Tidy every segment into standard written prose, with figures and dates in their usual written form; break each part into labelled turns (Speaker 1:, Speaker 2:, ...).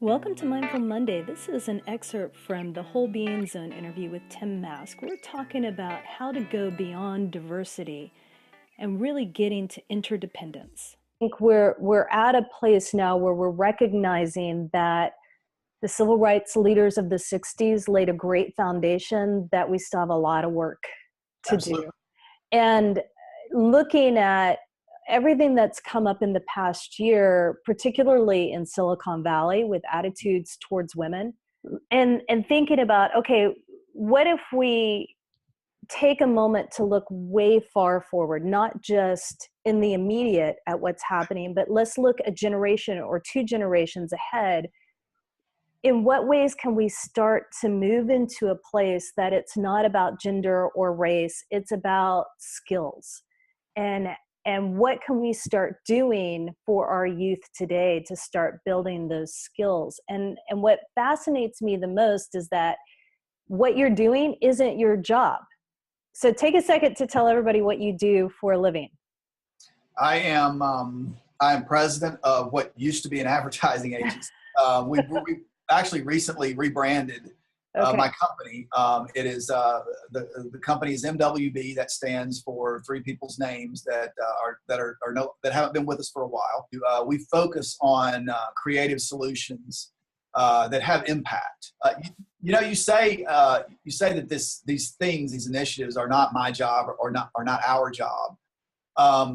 Speaker 1: Welcome to Mindful Monday. This is an excerpt from the Whole Being Zone interview with Tim Mask. We're talking about how to go beyond diversity and really getting to interdependence. I think we're at a place now where we're recognizing that the civil rights leaders of the 60s laid a great foundation, that we still have a lot of work to
Speaker 2: Absolutely.
Speaker 1: do. And looking at everything that's come up in the past year, particularly in Silicon Valley with attitudes towards women, and thinking about, okay, what if we take a moment to look way far forward, not just in the immediate at what's happening, but let's look a generation or two generations ahead. In what ways can we start to move into a place that it's not about gender or race, it's about skills? And what can we start doing for our youth today to start building those skills? And what fascinates me the most is that what you're doing isn't your job. So take a second to tell everybody what you do for a living.
Speaker 2: I am president of what used to be an advertising agency. We actually recently rebranded my company. It is the company is MWB. That stands for three people's names that haven't been with us for a while. We focus on creative solutions that have impact. You say that these initiatives are not my job or not our job. I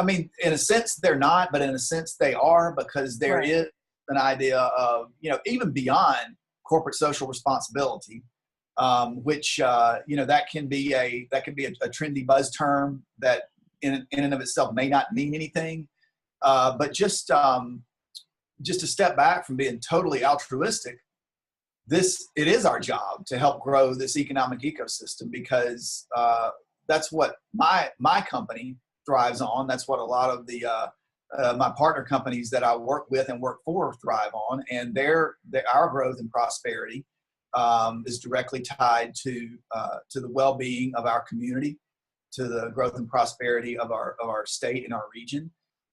Speaker 2: mean, in a sense they're not, but in a sense they are, because there is an idea of, even beyond corporate social responsibility, which that can be a trendy buzz term that in and of itself may not mean anything, but just to step back from being totally altruistic, it is our job to help grow this economic ecosystem, because that's what my company thrives on. That's what a lot of the my partner companies that I work with and work for thrive on, and our growth and prosperity is directly tied to the well-being of our community, to the growth and prosperity of our state and our region.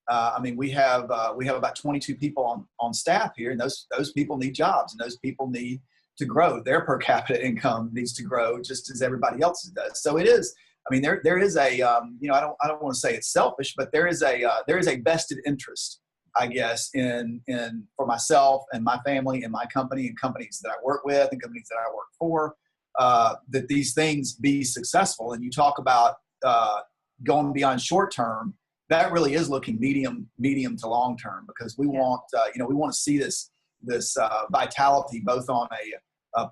Speaker 2: I mean, we have about 22 people on staff here, and those people need jobs, and those people need to grow. Their per capita income needs to grow just as everybody else's does. So it is. I mean, there is a I don't want to say it's selfish, but there is a vested interest, I guess, in for myself and my family and my company and companies that I work with and companies that I work for, that these things be successful. And you talk about going beyond short term. That really is looking medium to long term, because we want we want to see this vitality both on a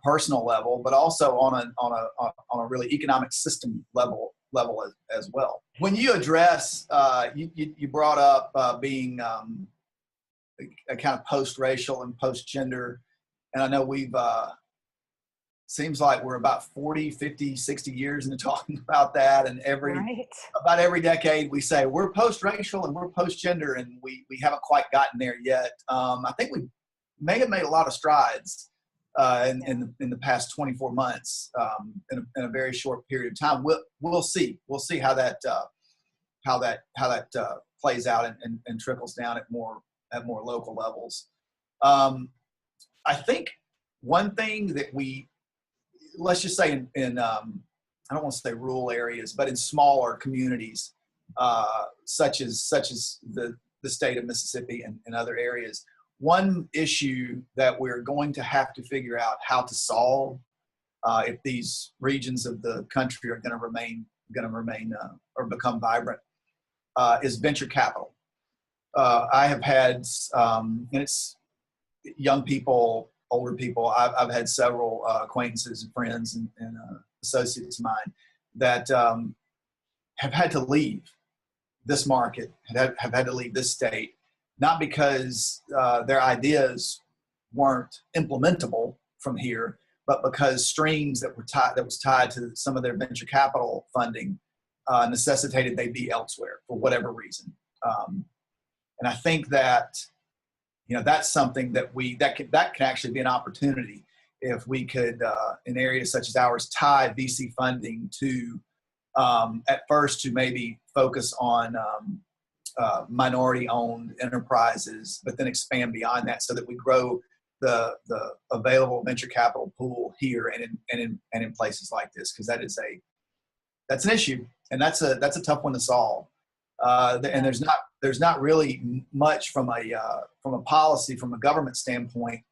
Speaker 2: personal level, but also on a really economic system level as well. When you address, you brought up being a kind of post-racial and post-gender, and I know we've seems like we're about 40, 50, 60 years into talking about that, and about every decade we say we're post-racial and we're post-gender, and we haven't quite gotten there yet. I think we may have made a lot of strides in the past 24 months, in a very short period of time. We'll see how that plays out and trickles down at more local levels. I think one thing that let's just say in I don't want to say rural areas, but in smaller communities, such as the state of Mississippi and other areas, one issue that we're going to have to figure out how to solve, if these regions of the country are going to remain or become vibrant, is venture capital. I have had, and it's young people, older people. I've had several acquaintances and friends and associates of mine that have had to leave this market, have had to leave this state, not because their ideas weren't implementable from here, but because strings that was tied to some of their venture capital funding necessitated they be elsewhere for whatever reason. And I think that that's something that that can actually be an opportunity if we could, in areas such as ours, tie VC funding to at first to maybe focus on minority-owned enterprises, but then expand beyond that so that we grow the available venture capital pool here and in places like this, because that's an issue, and that's a tough one to solve. And there's not really much from a policy, from a government standpoint,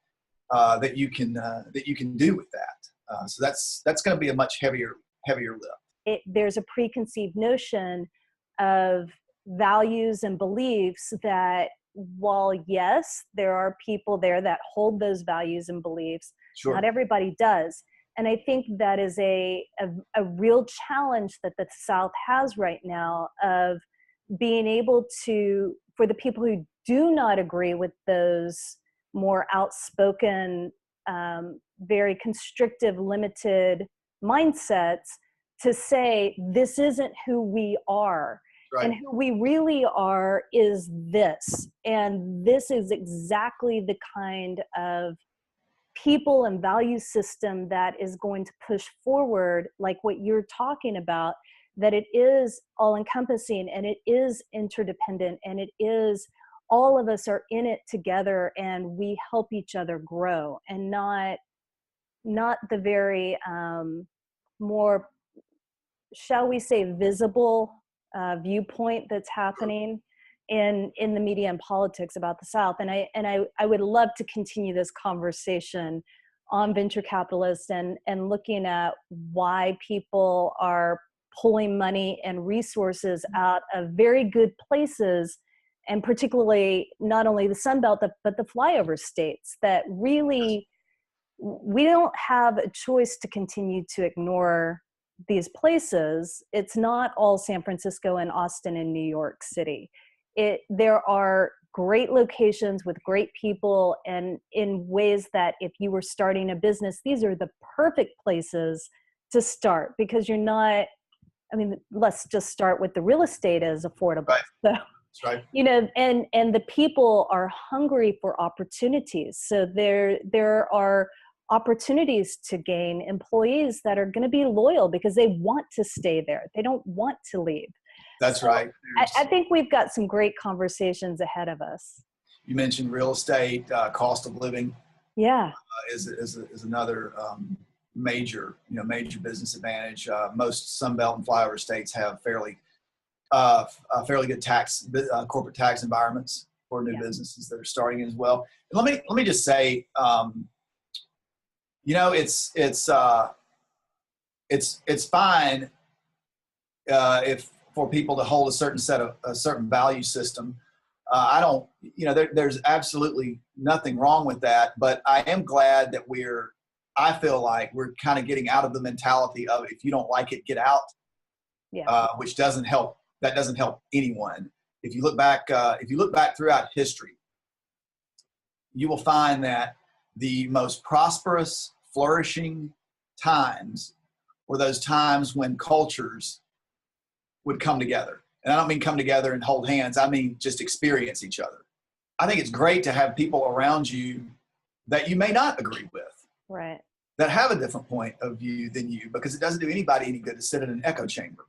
Speaker 2: that you can do with that. So that's going to be a much heavier lift.
Speaker 1: There's a preconceived notion of values and beliefs that, while yes, there are people there that hold those values and beliefs,
Speaker 2: sure,
Speaker 1: not everybody does. And I think that is a real challenge that the South has right now, of being able to, for the people who do not agree with those more outspoken, very constrictive, limited mindsets, to say, this isn't who we are. Right. And who we really are is this. And this is exactly the kind of people and value system that is going to push forward, like what you're talking about, that it is all encompassing, and it is interdependent, and it is, all of us are in it together, and we help each other grow, and not the very more, shall we say, visible viewpoint that's happening in the media and politics about the South. And I would love to continue this conversation on venture capitalists and looking at why people are pulling money and resources out of very good places, and particularly not only the Sun Belt, but the flyover states, that really, we don't have a choice to continue to ignore these places. It's not all San Francisco and Austin and New York City. There are great locations with great people, and in ways that if you were starting a business, these are the perfect places to start, because you're not, I mean, let's just start with the real estate is affordable.
Speaker 2: Right.
Speaker 1: So,
Speaker 2: that's right.
Speaker 1: You know, and the people are hungry for opportunities. So there are opportunities to gain employees that are going to be loyal because they want to stay there. They don't want to leave.
Speaker 2: That's
Speaker 1: so
Speaker 2: right.
Speaker 1: I think we've got some great conversations ahead of us.
Speaker 2: You mentioned real estate, cost of living.
Speaker 1: Yeah,
Speaker 2: is another major business advantage. Most Sunbelt and flyover states have fairly good corporate tax environments for new businesses that are starting as well. And let me just say, it's fine if for people to hold a certain value system. There's absolutely nothing wrong with that, but I am glad that I feel like we're kind of getting out of the mentality of, if you don't like it, get out, which doesn't help. That doesn't help anyone. If you look back throughout history, you will find that the most prosperous, flourishing times were those times when cultures would come together. And I don't mean come together and hold hands. I mean just experience each other. I think it's great to have people around you that you may not agree with,
Speaker 1: right,
Speaker 2: that have a different point of view than you, because it doesn't do anybody any good to sit in an echo chamber.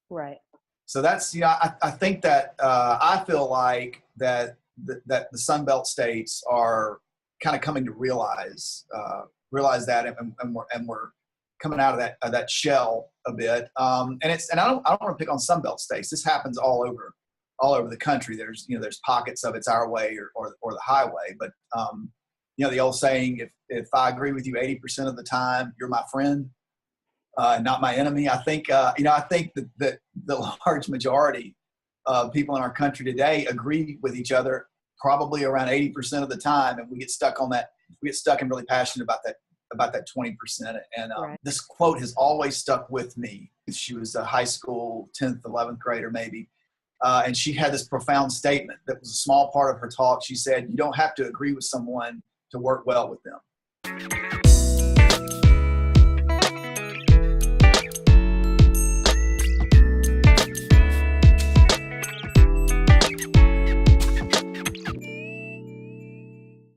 Speaker 1: Right.
Speaker 2: So that's, I think that I feel like that the Sunbelt states are kind of coming to realize that, and we're coming out of that shell a bit. And I don't want to pick on Sunbelt states. This happens all over the country. There's pockets of it's our way or the highway. But the old saying, if I agree with you 80% of the time, you're my friend, not my enemy. I think that the large majority of people in our country today agree with each other probably around 80% of the time, and we get stuck on that. We get stuck and really passionate about that 20%. And
Speaker 1: right.
Speaker 2: This quote has always stuck with me. She was a high school 10th, 11th grader maybe, and she had this profound statement that was a small part of her talk. She said, "You don't have to agree with someone to work well with them."